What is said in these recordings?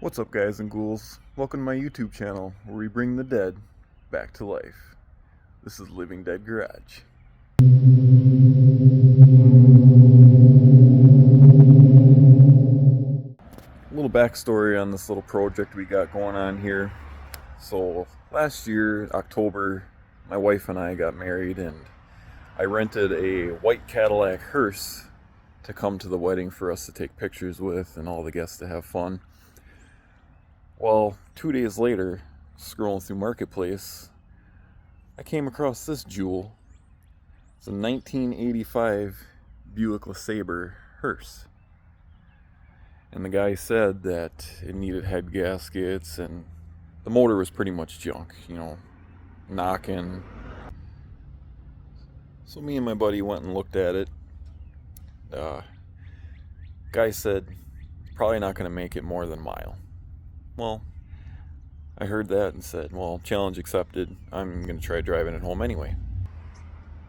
What's up, guys and ghouls? Welcome to my YouTube channel where we bring the dead back to life. This is Living Dead Garage. A little backstory on this little project we got going on here. So last year, October, my wife and I got married and I rented a white Cadillac hearse to come to the wedding for us to take pictures with and all the guests to have fun. Well, 2 days later, scrolling through Marketplace, I came across this jewel. It's a 1985 Buick LeSabre hearse. And the guy said that it needed head gaskets and the motor was pretty much junk, knocking. So me and my buddy went and looked at it. Guy said, probably not going to make it more than a mile. Well, I heard that and said, well, challenge accepted. I'm going to try driving it home anyway.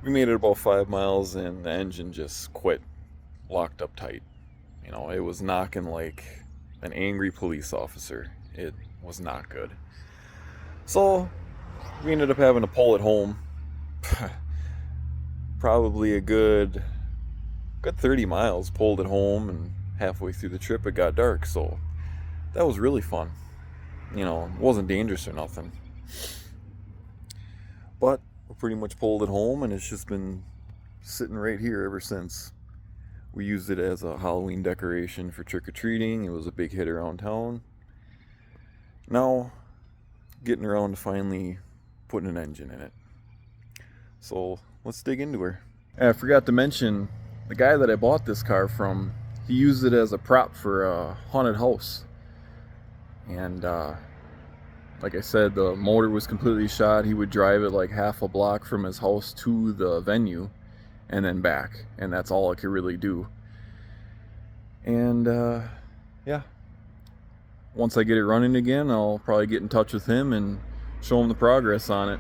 We made it about 5 miles and the engine just quit, locked up tight. It was knocking like an angry police officer. It was not good. So we ended up having to pull it home. Probably a good 30 miles, pulled it home, and halfway through the trip it got dark, so that was really fun. It wasn't dangerous or nothing. But we pretty much pulled it home and it's just been sitting right here ever since. We used it as a Halloween decoration for trick-or-treating. It was a big hit around town. Now, getting around to finally putting an engine in it. So, let's dig into her. I forgot to mention, the guy that I bought this car from, he used it as a prop for a haunted house. And like I said, the motor was completely shot. He would drive it like half a block from his house to the venue and then back, and that's all it could really do. And yeah, once I get it running again, I'll probably get in touch with him and show him the progress on it.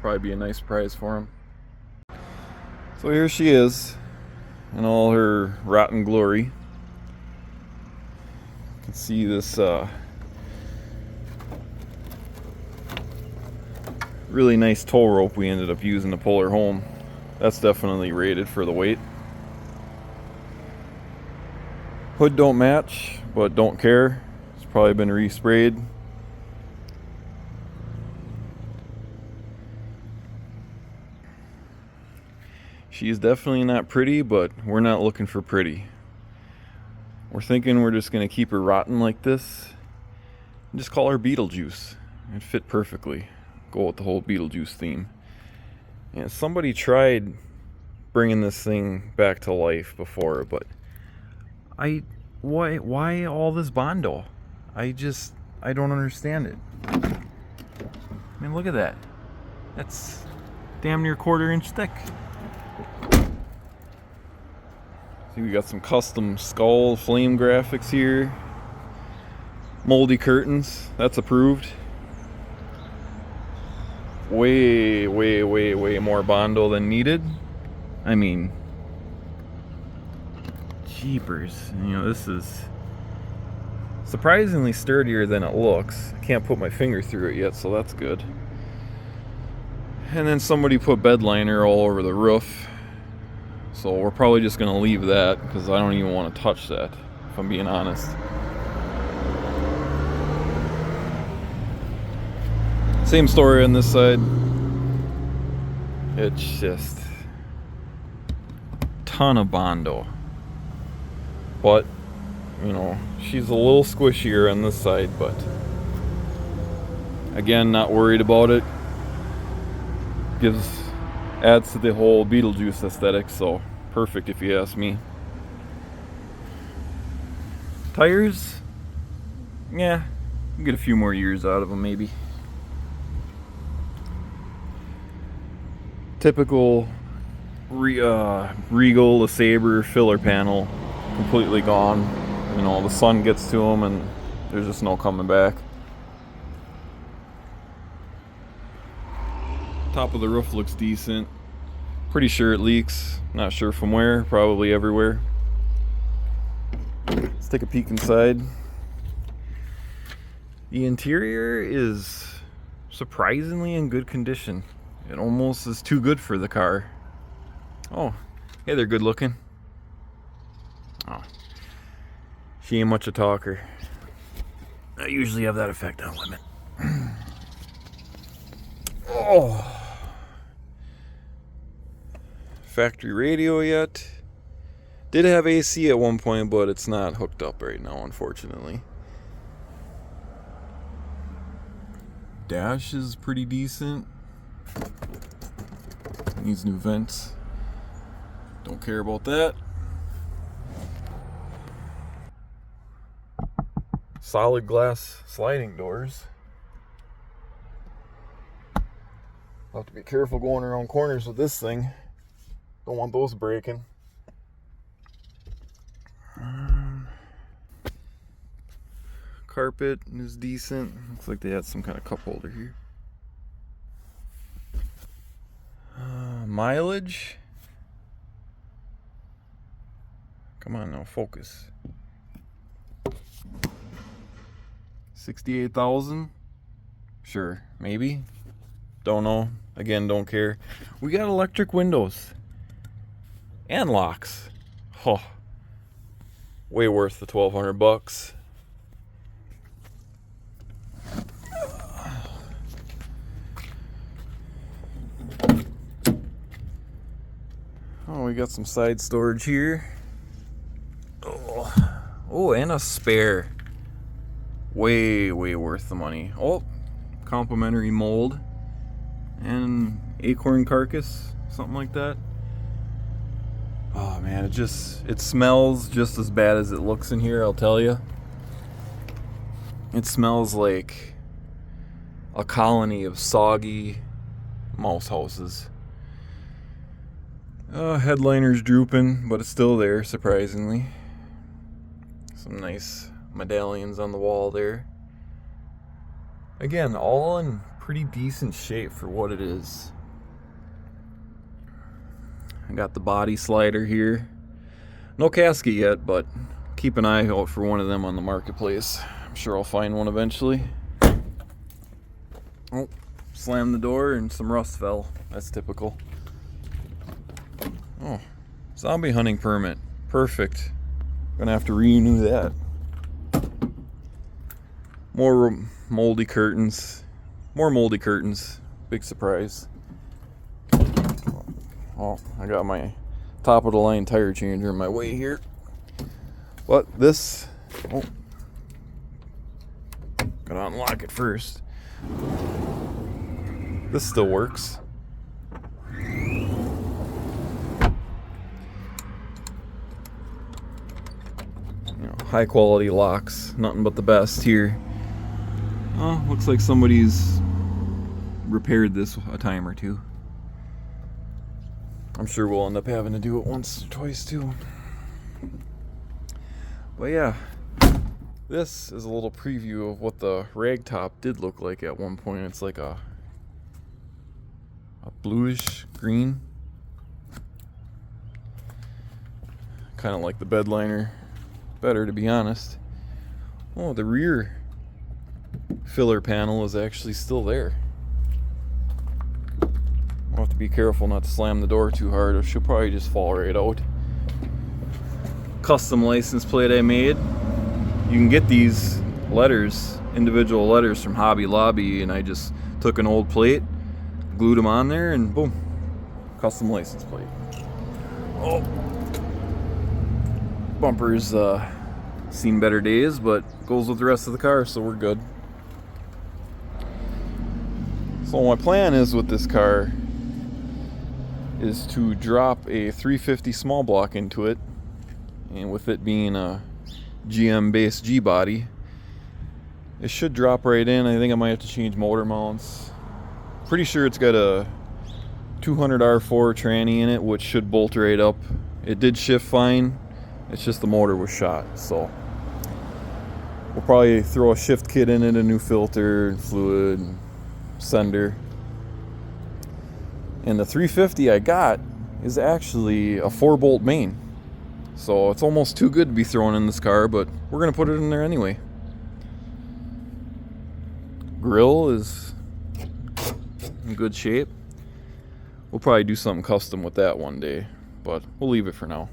Probably be a nice surprise for him. So here she is in all her rotten glory. You can see this really nice tow rope we ended up using to pull her home. That's definitely rated for the weight. Hood don't match, but don't care. It's probably been resprayed. She's definitely not pretty, but we're not looking for pretty. We're thinking we're just going to keep her rotten like this and just call her Beetlejuice. It'd fit perfectly. Go with the whole Beetlejuice theme. And somebody tried bringing this thing back to life before, but why all this Bondo? I don't understand it. I mean, look at that. That's damn near 1/4 inch thick. See, we got some custom skull flame graphics here. Moldy curtains, that's approved. Way more Bondo than needed. I mean, jeepers. This is surprisingly sturdier than it looks. I can't put my finger through it yet, so that's good. And then somebody put bed liner all over the roof. So we're probably just going to leave that because I don't even want to touch that, if I'm being honest. Same story on this side. It's just a ton of Bondo. But, she's a little squishier on this side, but again, not worried about it. Adds to the whole Beetlejuice aesthetic, so perfect if you ask me. Tires, yeah, we'll get a few more years out of them maybe. Typical Regal LeSabre filler panel, completely gone. The sun gets to them and there's just no coming back. Top of the roof looks decent. Pretty sure it leaks. Not sure from where. Probably everywhere. Let's take a peek inside. The interior is surprisingly in good condition. It almost is too good for the car. Oh, hey, they're good looking. Oh, she ain't much a talker. I usually have that effect on women. Oh. Factory radio yet. Did have AC at one point, but it's not hooked up right now, unfortunately. Dash is pretty decent. Needs new vents. Don't care about that. Solid glass sliding doors. I'll have to be careful going around corners with this thing. Don't want those breaking. Carpet is decent. Looks like they had some kind of cup holder here. Mileage. Come on now, focus. 68,000. Sure, maybe. Don't know. Again, don't care. We got electric windows and locks. Oh, way worth the $1,200. Oh, we got some side storage here. Oh, and a spare. Way worth the money. Oh, complimentary mold and acorn carcass, something like that. Oh man, it smells just as bad as it looks in here, I'll tell you. It smells like a colony of soggy mouse houses. Headliner's drooping, but it's still there, surprisingly. Some nice medallions on the wall there. Again, all in pretty decent shape for what it is. I got the body slider here. No casket yet, but keep an eye out for one of them on the marketplace. I'm sure I'll find one eventually. Oh, slammed the door and some rust fell. That's typical. Oh, zombie hunting permit. Perfect. Gonna have to renew that. More moldy curtains. More moldy curtains. Big surprise. Oh, I got my top of the line tire changer in my way here. But this, oh, gotta unlock it first. This still works. High quality locks, nothing but the best here. Oh, looks like somebody's repaired this a time or two. I'm sure we'll end up having to do it once or twice too. But yeah, this is a little preview of what the ragtop did look like at one point. It's like a bluish green, kind of like the bed liner better, to be honest. Oh, the rear filler panel is actually still there. I'll have to be careful not to slam the door too hard, or she'll probably just fall right out. Custom license plate I made. You can get these letters, individual letters, from Hobby Lobby, and I just took an old plate, glued them on there, and boom, custom license plate. Oh, bumper's seen better days, but goes with the rest of the car, so we're good. So my plan is with this car is to drop a 350 small block into it, and with it being a GM based G body, it should drop right in. I think I might have to change motor mounts. Pretty sure it's got a 200 R4 tranny in it, which should bolt right up. It did shift fine. It's just the motor was shot, so we'll probably throw a shift kit in it, a new filter, fluid, and sender. And the 350 I got is actually a 4-bolt main, so it's almost too good to be thrown in this car, but we're gonna put it in there anyway. Grill is in good shape. We'll probably do something custom with that one day, but we'll leave it for now.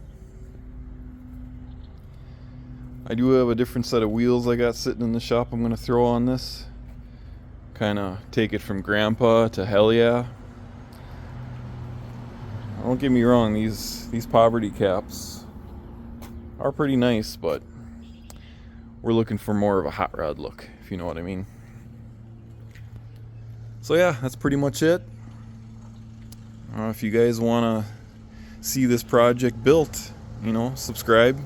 I do have a different set of wheels I got sitting in the shop I'm going to throw on this. Kind of take it from grandpa to hell yeah. Don't get me wrong, these poverty caps are pretty nice, but we're looking for more of a hot rod look, if you know what I mean. So yeah, that's pretty much it. If you guys want to see this project built, subscribe.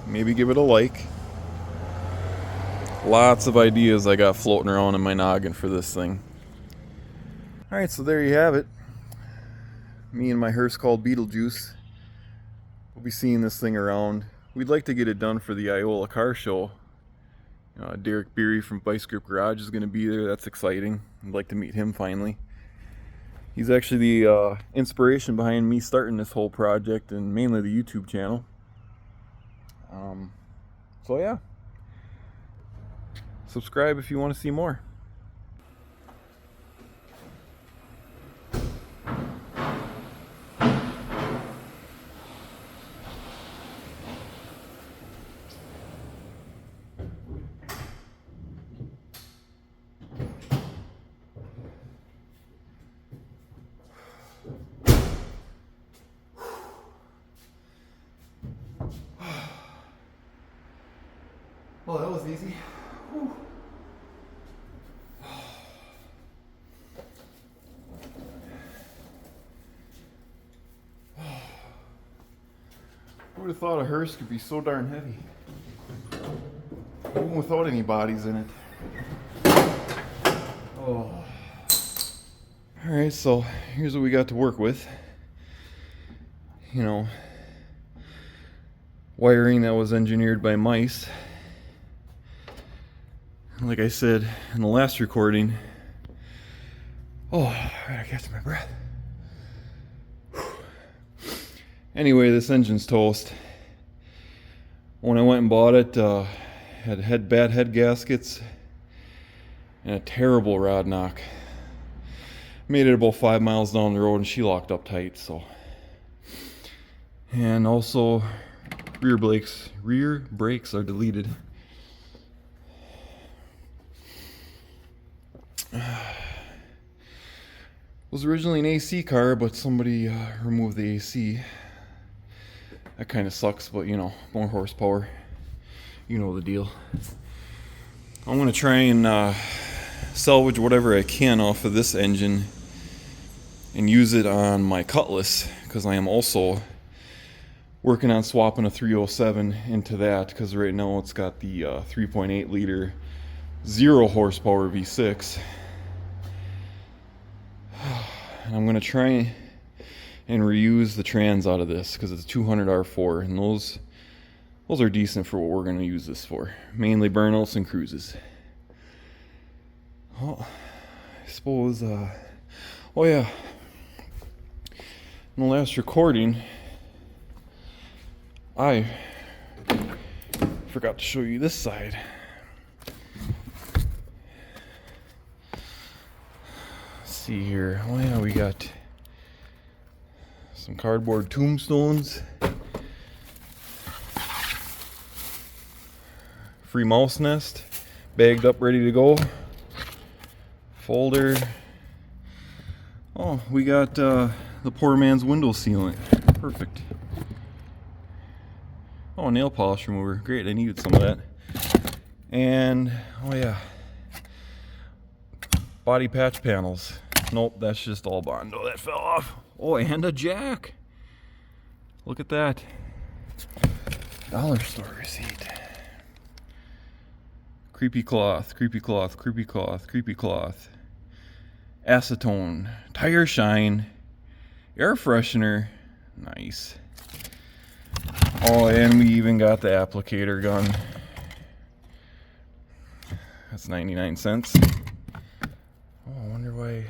Maybe give it a like. Lots of ideas I got floating around in my noggin for this thing. Alright, so there you have it. Me and my hearse called Beetlejuice. We'll be seeing this thing around. We'd like to get it done for the Iola car show. Derek Beery from Vice Grip Garage is going to be there. That's exciting. I'd like to meet him finally. He's actually the inspiration behind me starting this whole project, and mainly the YouTube channel. So yeah, subscribe if you want to see more. Well, that was easy. Whew. Who would have thought a hearse could be so darn heavy? Even without any bodies in it. Oh. Alright, so here's what we got to work with. Wiring that was engineered by mice. Like I said in the last recording, I gotta catch my breath. Anyway, this engine's toast. When I went and bought it, had bad head gaskets and a terrible rod knock. Made it about 5 miles down the road and she locked up tight, so. And also, rear brakes are deleted. Was originally an AC car, but somebody removed the AC. That kind of sucks, but more horsepower. You know the deal. I'm going to try and salvage whatever I can off of this engine and use it on my Cutlass, because I am also working on swapping a 307 into that, because right now it's got the 3.8 liter 0 horsepower V6. And I'm going to try and reuse the trans out of this, because it's 200 R4, and those are decent for what we're going to use this for. Mainly burnouts and cruises. Well, I suppose, oh yeah, in the last recording, I forgot to show you this side. See here. Oh yeah, we got some cardboard tombstones, free mouse nest, bagged up, ready to go, folder. Oh, we got the poor man's window sealant. Perfect. Oh, nail polish remover. Great, I needed some of that. And oh yeah, body patch panels. Nope, that's just all Bondo. That fell off. Oh, and a jack. Look at that. Dollar store receipt. Creepy cloth, creepy cloth, creepy cloth, creepy cloth. Acetone, tire shine, air freshener. Nice. Oh, and we even got the applicator gun. That's 99 cents. Oh, I wonder why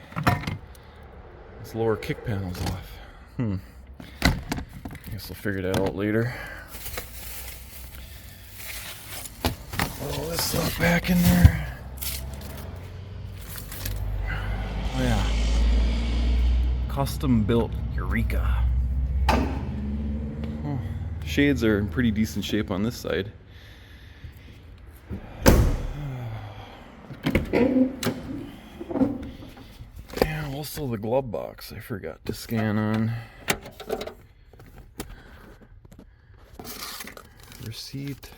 this lower kick panel's off. Guess we'll figure that out later. Put all this stuff back in there. Custom built Eureka. Oh, shades are in pretty decent shape on this side. And also the glove box I forgot to scan on. Receipt.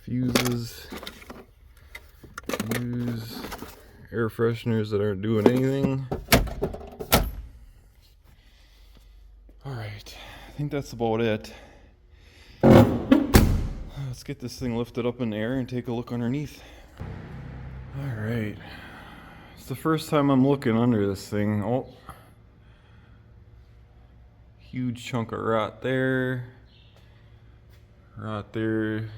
Fuses. Use air fresheners that aren't doing anything. Alright, I think that's about it. Let's get this thing lifted up in the air and take a look underneath. Alright, it's the first time I'm looking under this thing. Oh, huge chunk of rot there. Rot there.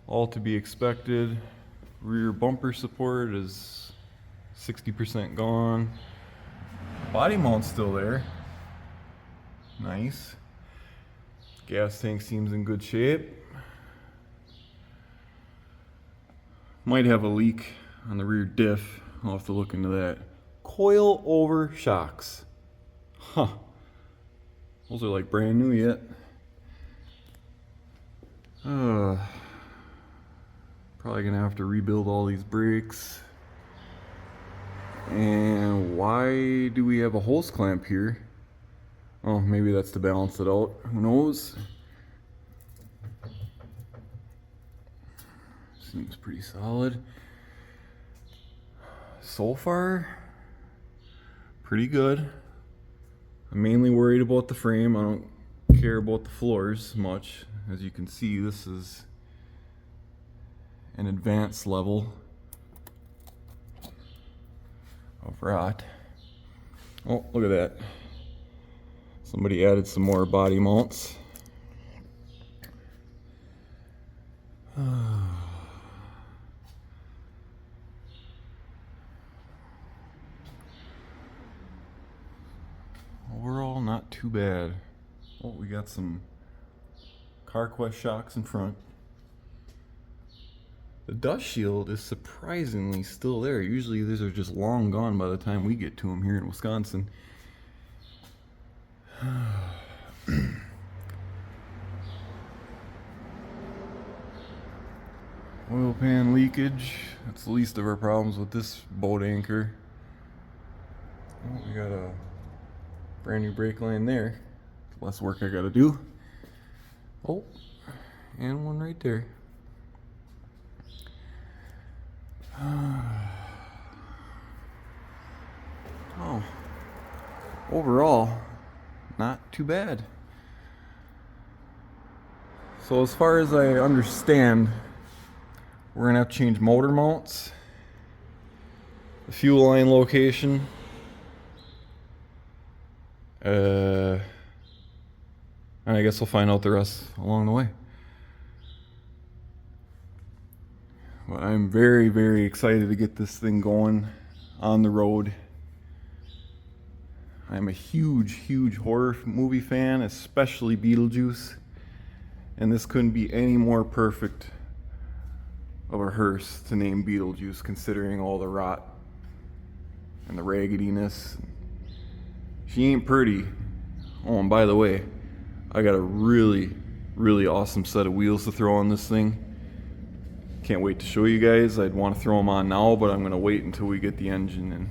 All to be expected. Rear bumper support is 60% gone. Body mount's still there. Nice. Gas tank seems in good shape. Might have a leak on the rear diff. I'll have to look into that. Coil over shocks. Huh. Those are like brand new yet. Probably gonna have to rebuild all these brakes. And why do we have a hose clamp here? Oh, maybe that's to balance it out. Who knows? Seems pretty solid. So far, pretty good. I'm mainly worried about the frame. I don't care about the floors much. As you can see, this is an advanced level of rot. Oh, look at that. Somebody added some more body mounts. Overall, not too bad. Oh, we got some CarQuest shocks in front. The dust shield is surprisingly still there. Usually these are just long gone by the time we get to them here in Wisconsin. Oil pan leakage. That's the least of our problems with this boat anchor. Oh, we got a brand new brake line there. Less work I gotta do. Oh, and one right there. Oh, overall, not too bad. So as far as I understand, we're gonna have to change motor mounts, the fuel line location, and I guess we'll find out the rest along the way. But I'm very, very excited to get this thing going on the road. I'm a huge, huge horror movie fan, especially Beetlejuice. And this couldn't be any more perfect of a hearse to name Beetlejuice, considering all the rot and the raggediness. She ain't pretty. Oh, and by the way, I got a really, really awesome set of wheels to throw on this thing. Can't wait to show you guys. I'd want to throw them on now, but I'm going to wait until we get the engine in.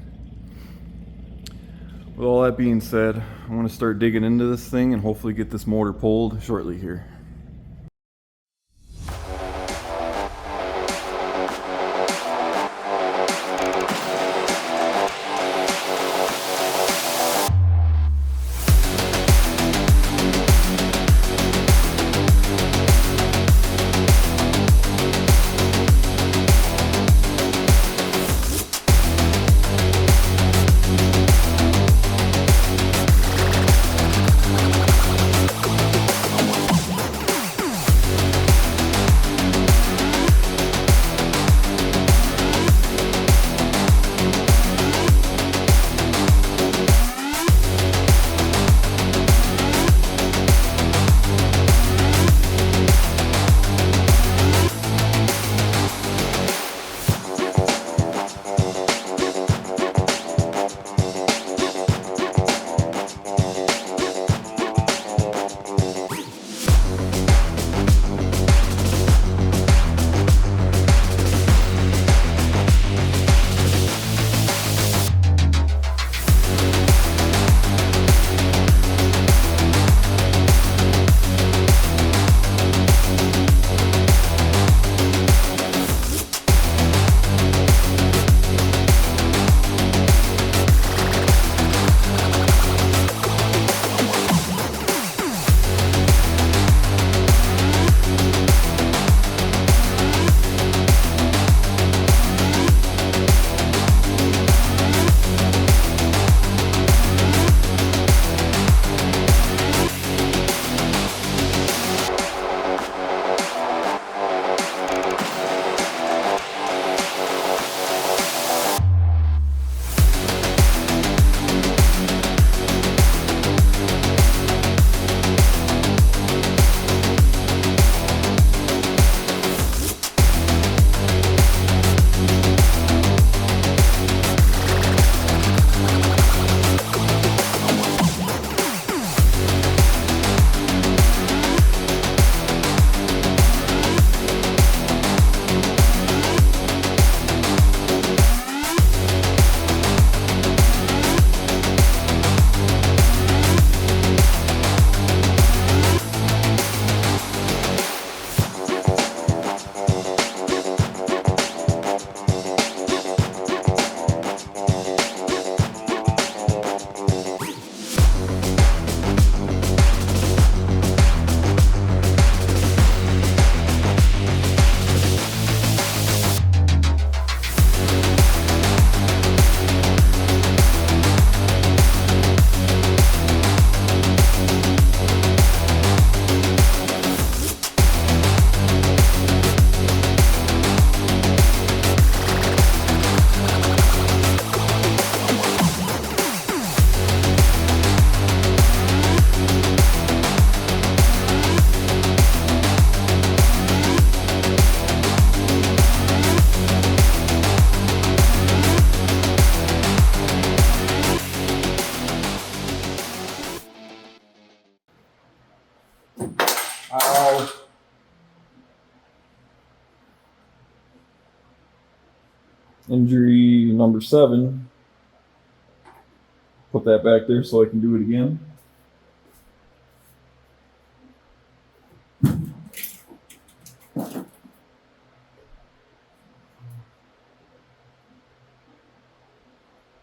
With all that being said, I want to start digging into this thing and hopefully get this motor pulled shortly here. injury number 7. Put that back there so I can do it again.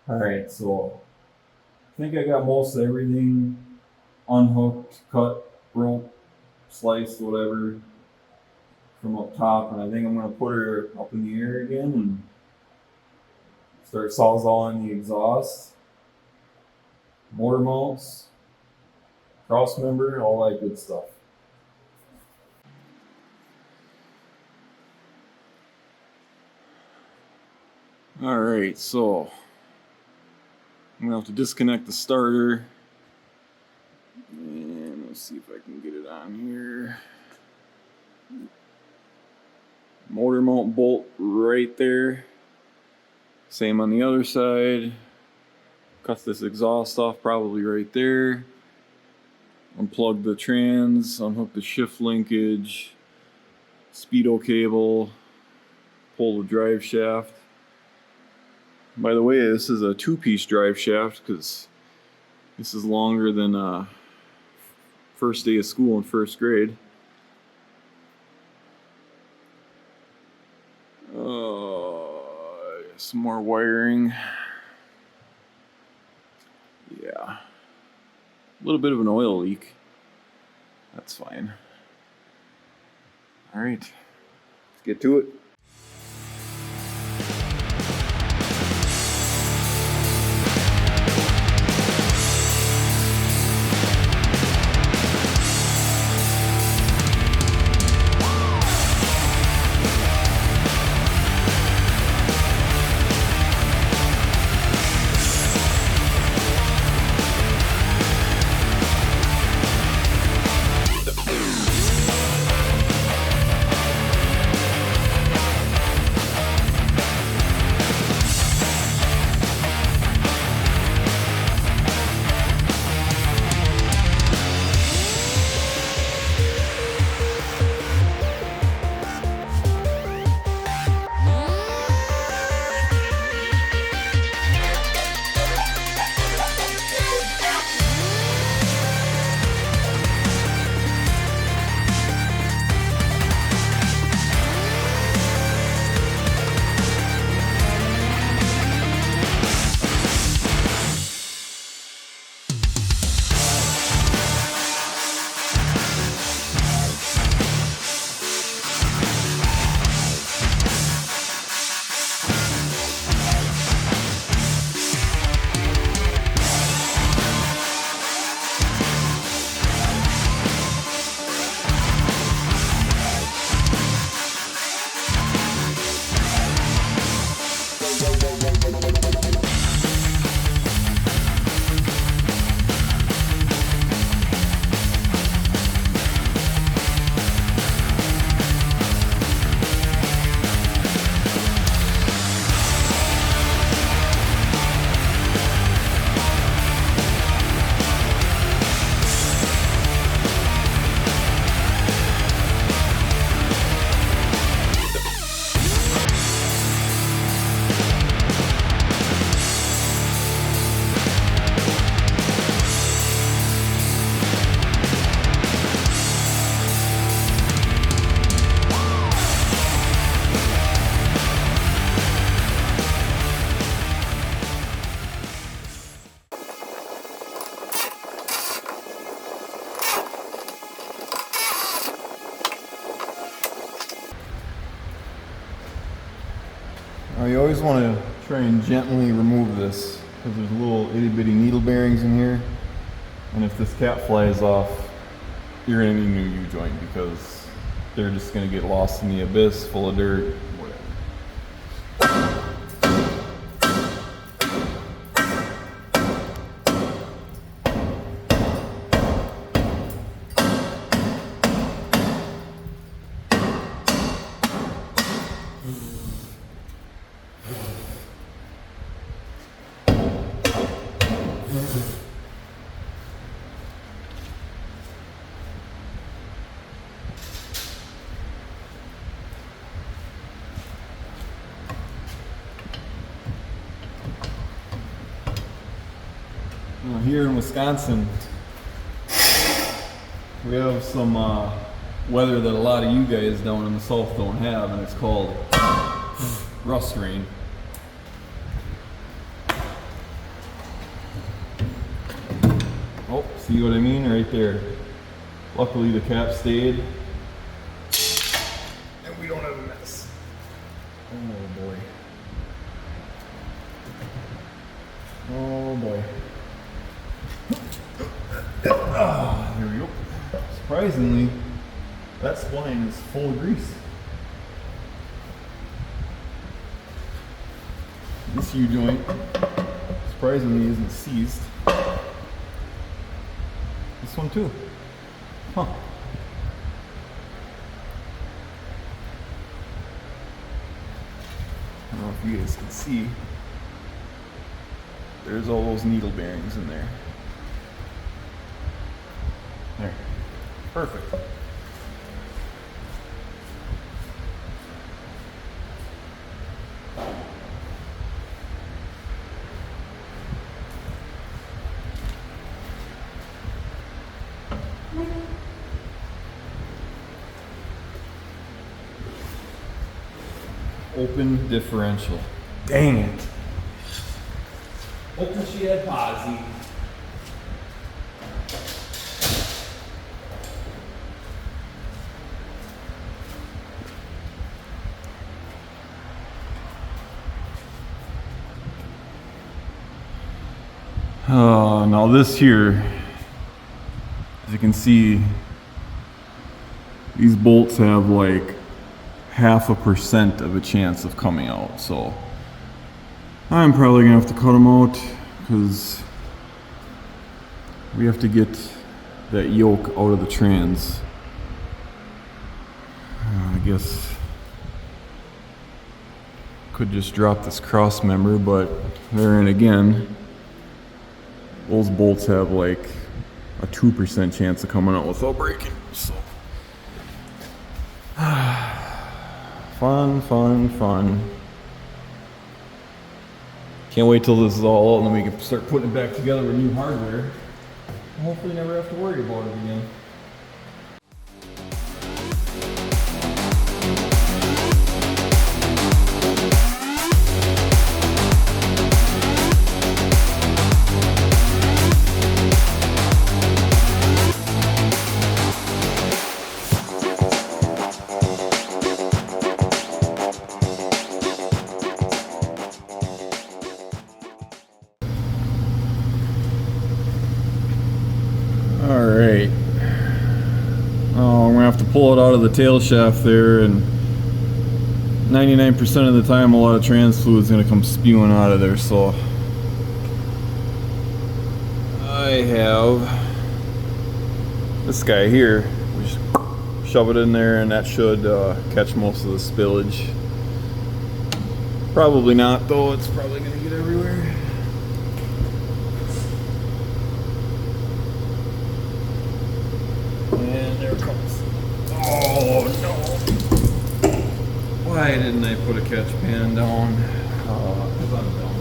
Alright, so I think I got most everything unhooked, cut, broke, sliced, whatever, from up top, and I think I'm going to put her up in the air again and start sawzalling the exhaust, motor mounts, cross member, all that good stuff. Alright, so I'm going to have to disconnect the starter, and let's see if I can get it on here. Motor mount bolt right there. Same on the other side. Cut this exhaust off probably right there. Unplug the trans, unhook the shift linkage, speedo cable, pull the drive shaft. By the way, this is a 2-piece drive shaft because this is longer than first day of school in first grade. Some more wiring. Yeah. A little bit of an oil leak. That's fine. Alright. Let's get to it. Now you always want to try and gently remove this because there's little itty bitty needle bearings in here, and if this cap flies off, you're going to need a new U-joint because they're just going to get lost in the abyss full of dirt. here in Wisconsin, we have some weather that a lot of you guys down in the south don't have, and it's called rust rain. Oh, see what I mean right there? Luckily the cap stayed, and we don't have a mess. Oh boy. Oh boy. Ah, here we go. Surprisingly, that spline is full of grease. This U-joint, surprisingly, isn't seized. This one too. Huh. I don't know if you guys can see. There's all those needle bearings in there. There. Perfect. Open differential. Dang it. Open she had posi. Now this here, as you can see, these bolts have like 0.5% of a chance of coming out, so I'm probably gonna have to cut them out because we have to get that yoke out of the trans. I guess could just drop this cross member, but therein again, those bolts have like a 2% chance of coming out without breaking. So fun, fun, fun. Can't wait till this is all out and then we can start putting it back together with new hardware. Hopefully never have to worry about it again. Alright, I'm going to have to pull it out of the tail shaft there, and 99% of the time a lot of trans fluid is going to come spewing out of there, so I have this guy here. We just shove it in there and that should catch most of the spillage. Probably not though, it's probably going to get everywhere. And there it comes. Oh no! Why didn't I put a catch pan down? Because I'm dumb.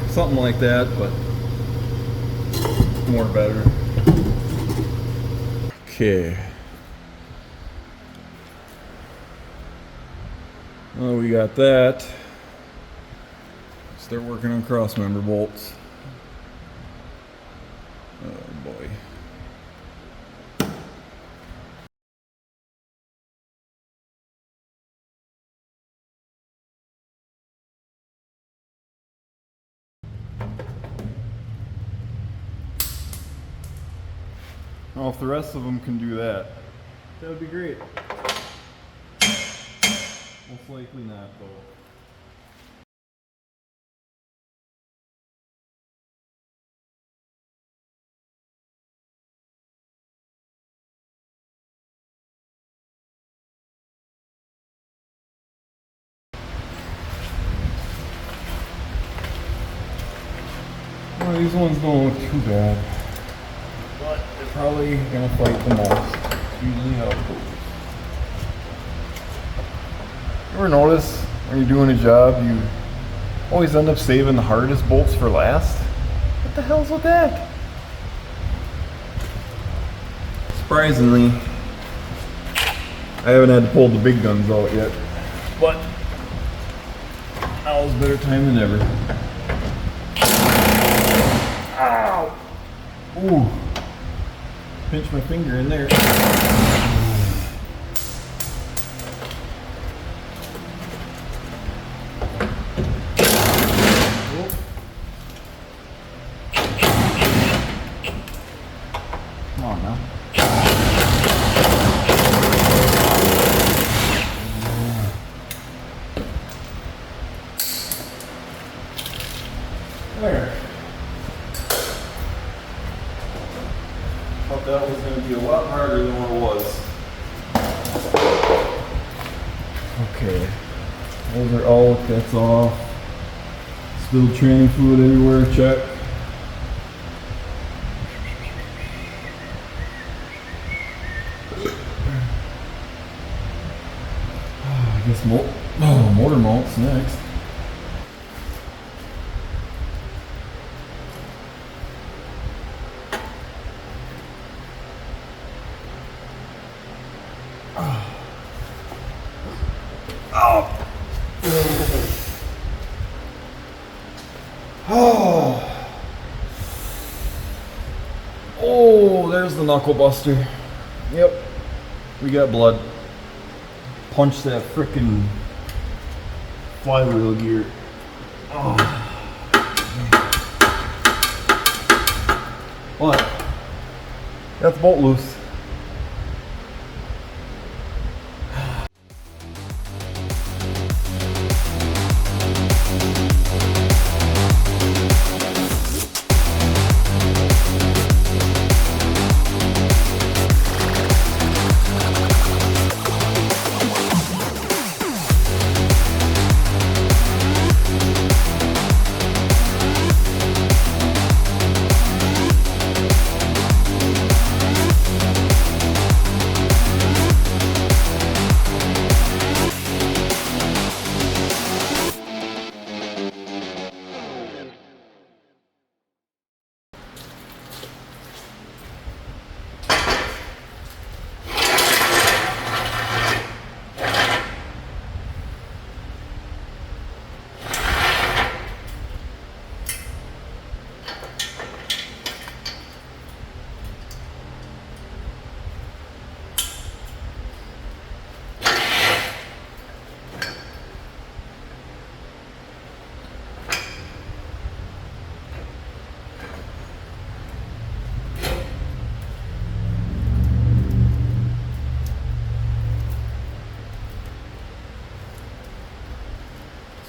Something like that, but more better. Okay. Well, we got that. Start working on cross member bolts. Oh boy. Well, if the rest of them can do that, that would be great. Most likely not, though. These ones don't look too bad, but they're probably gonna fight the most. It's usually how it goes. You ever notice when you're doing a job, you always end up saving the hardest bolts for last? What the hell's with that? Surprisingly, I haven't had to pull the big guns out yet, but now's a better time than ever. Ow! Ooh! Pinch my finger in there. Come on now. There. Thought that was going to be a lot harder than what it was. Okay. Those are all, that's off. Spilled tranny fluid everywhere, check. I guess motor malt's next. Oh, there's the knuckle buster. Yep, we got blood. Punch that frickin' flywheel gear. Oh. What? Got the bolt loose.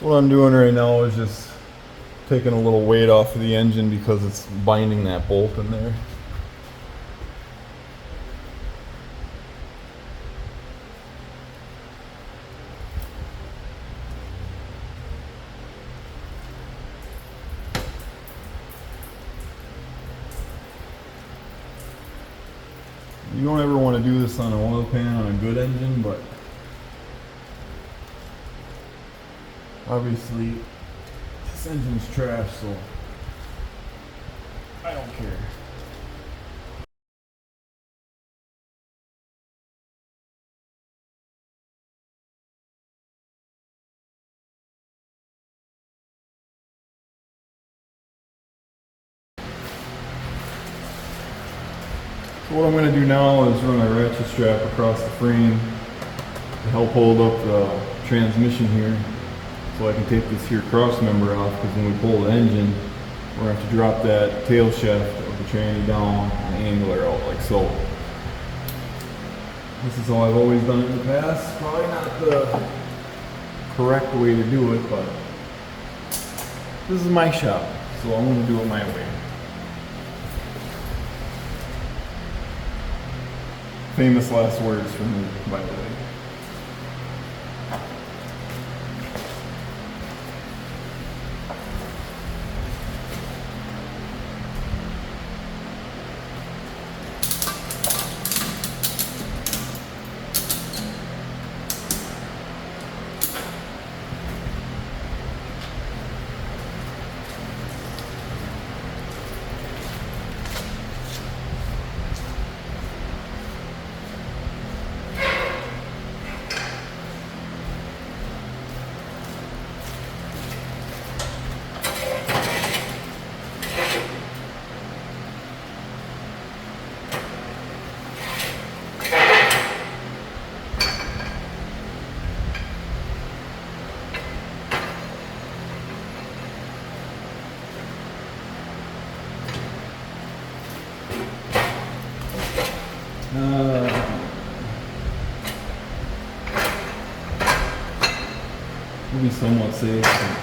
So what I'm doing right now is just taking a little weight off of the engine because it's binding that bolt in there. You don't ever want to do this on an oil pan on a good engine, but obviously this engine's trash, so I don't care. So what I'm going to do now is run a ratchet strap across the frame to help hold up the transmission here, so I can take this here cross member off, because when we pull the engine, we're going to have to drop that tail shaft of the tranny down and angle her out like so. This is how I've always done it in the past. Probably not the correct way to do it, but this is my shop, so I'm going to do it my way. Famous last words from me, by the way. We'll be somewhat safe and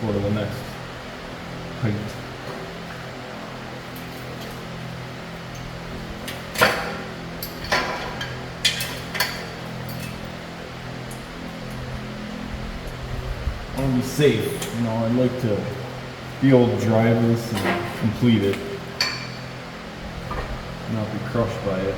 go to the next height. I want to be safe, you know, I'd like to be able to drive this and complete it, not be crushed by it.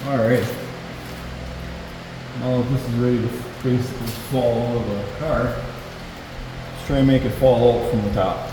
Alright, now that this is ready to basically fall out of the car, let's try and make it fall out from the top.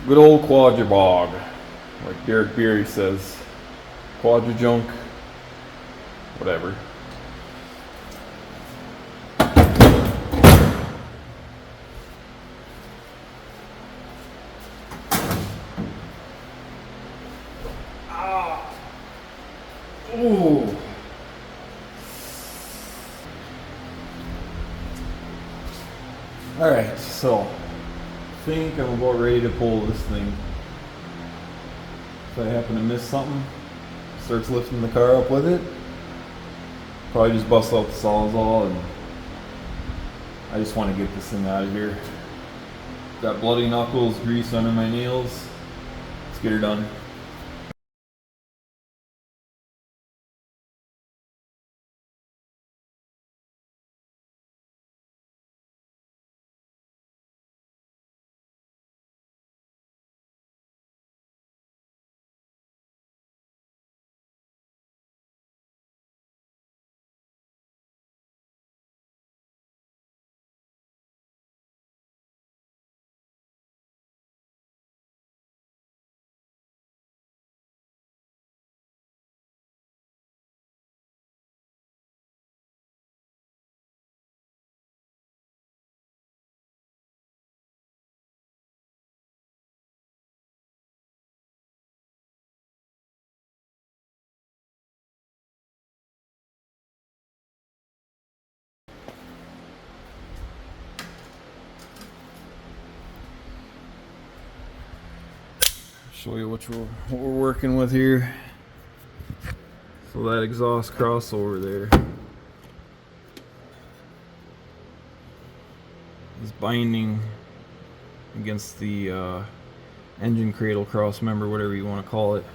Good old quadra-bog, like Derek Beery says. Quadra-junk, whatever. Ah! Ooh! Alright, so I think I'm about ready to pull this thing. If I happen to miss something, starts lifting the car up with it, probably just bust out the Sawzall, and I just want to get this thing out of here. Got bloody knuckles, grease under my nails. Let's get her done. Show you what we're working with here. So that exhaust crossover there is binding against the engine cradle cross member, whatever you want to call it.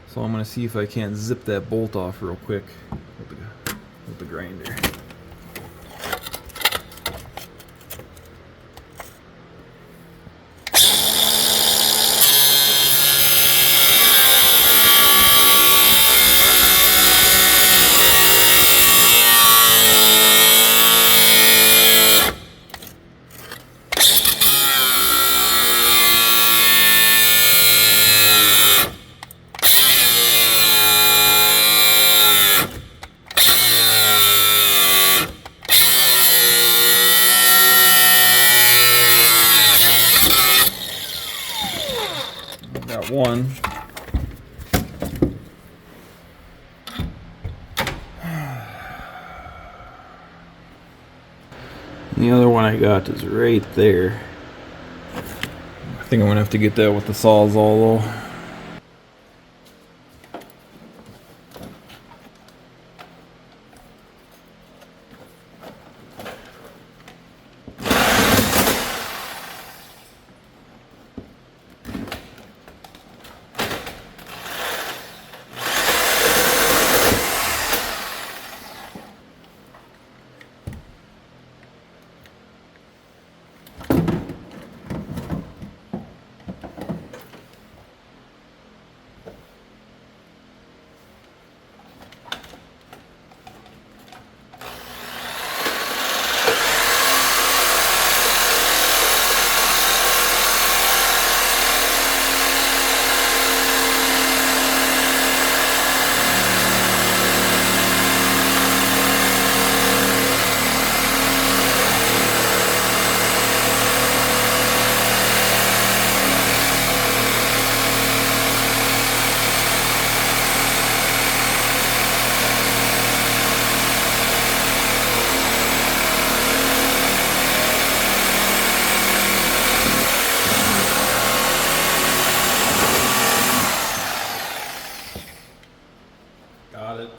So I'm going to see if I can't zip that bolt off real quick with the grinder. Got one. And the other one I got is right there. I think I'm gonna have to get that with the Sawzall though. Got it.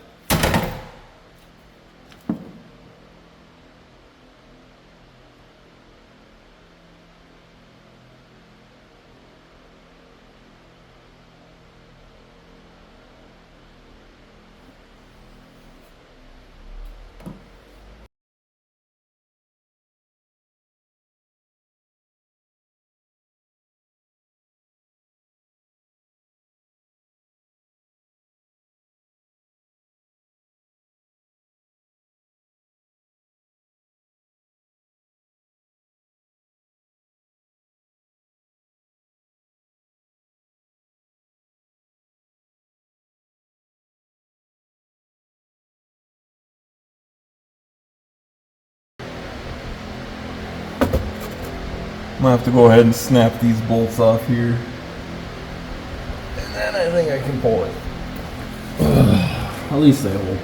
I'm gonna have to go ahead and snap these bolts off here. And then I think I can pull it. At least I hope.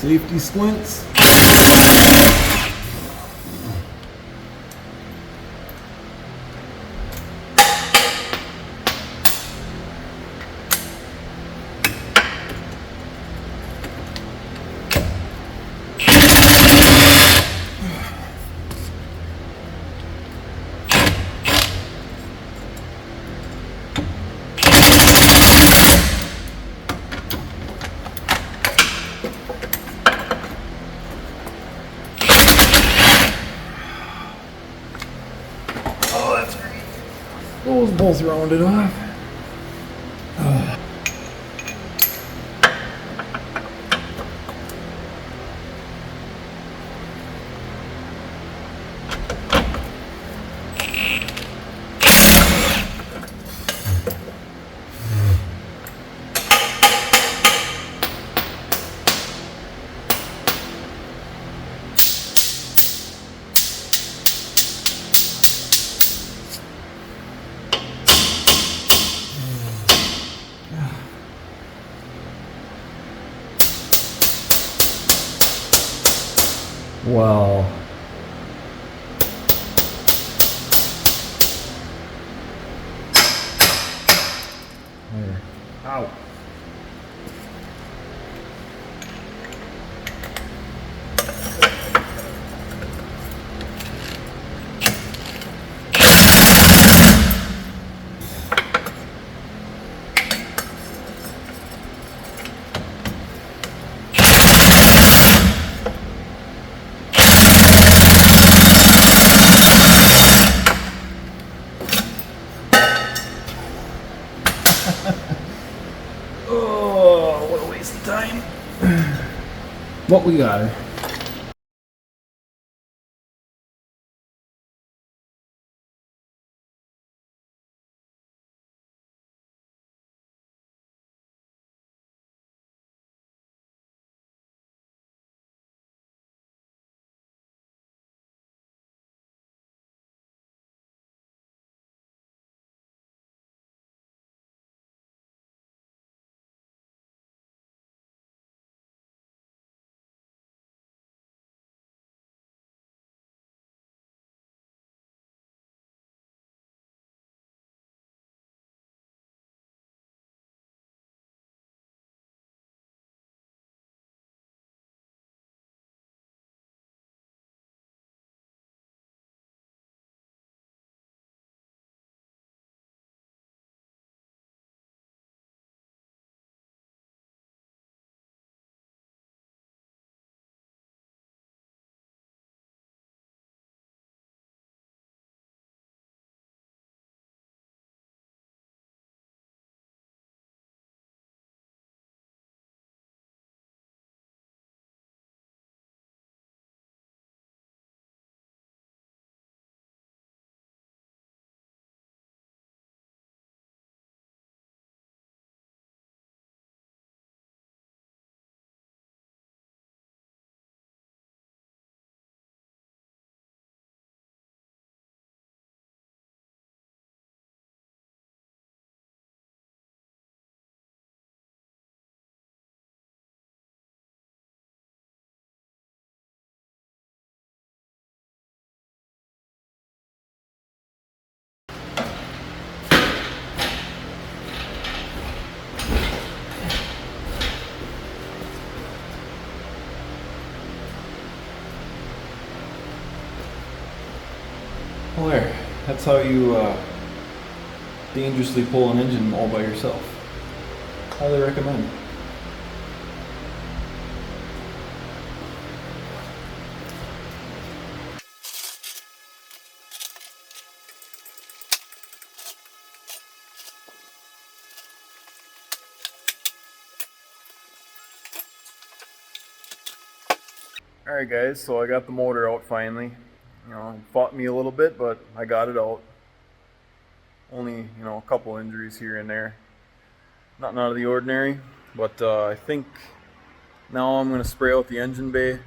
Safety squints. Those both rounded off. Well, there. Ow. Oh, what a waste of time. What we got her. Well, there. That's how you dangerously pull an engine all by yourself. Highly recommend. Alright guys, so I got the motor out finally. You know, it fought me a little bit, but I got it out. Only, you know, a couple injuries here and there. Nothing out of the ordinary, but I think now I'm going to spray out the engine bay,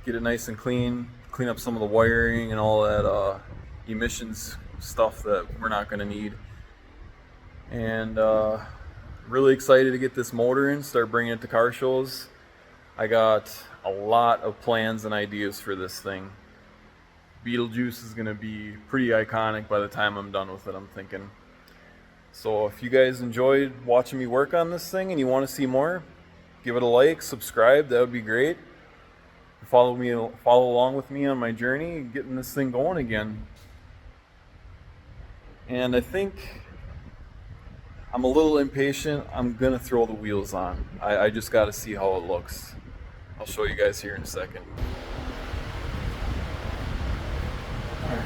get it nice and clean, clean up some of the wiring and all that emissions stuff that we're not going to need. And really excited to get this motor in, start bringing it to car shows. I got a lot of plans and ideas for this thing. Beetlejuice is going to be pretty iconic by the time I'm done with it, I'm thinking. So if you guys enjoyed watching me work on this thing and you want to see more, give it a like, subscribe, that would be great. Follow along with me on my journey getting this thing going again. And I think I'm a little impatient. I'm going to throw the wheels on. I just got to see how it looks. I'll show you guys here in a second. Alright.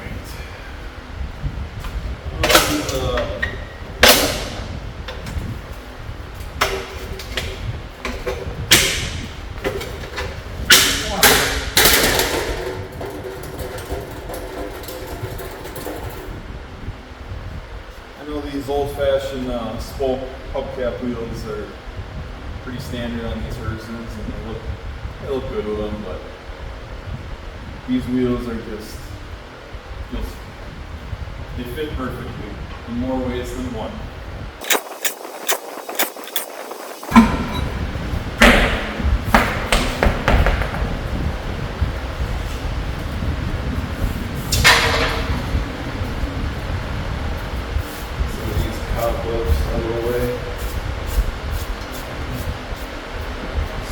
I know these old-fashioned spoke hubcap wheels are pretty standard on these hearses, and they look good with them, but these wheels are just they fit perfectly in more ways than one.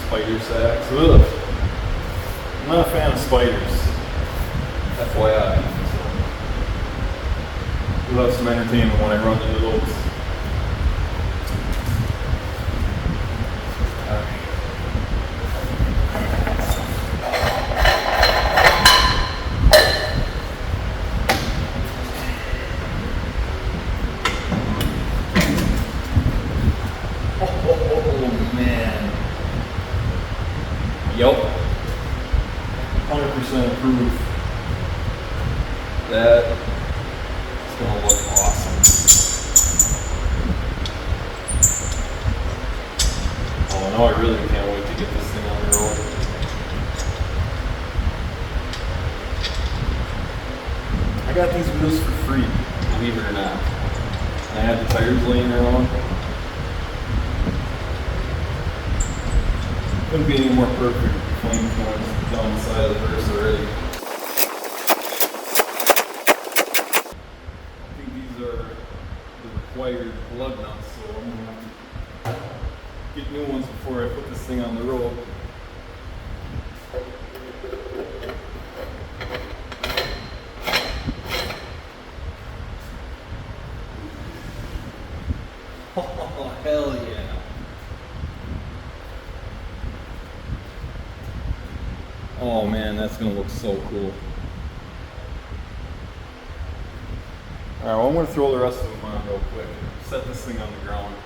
spider sacks. Ugh. I'm not a fan of spiders. FYI. We'll have some entertainment when I run into those. Oh man. Yep. 100% approved. That is going to look awesome. Oh no, I really can't wait to get this thing on the road. I got these wheels for free, believe it or not. I had the tires laying around. Couldn't be any more perfect. Flames going down the side of the hearse already. I think these are the required lug nuts, so I'm going to have to get new ones before I put this thing on the road. Oh, hell yeah. Oh man, that's going to look so cool. Alright, well I'm going to throw the rest of them on real quick. Set this thing on the ground.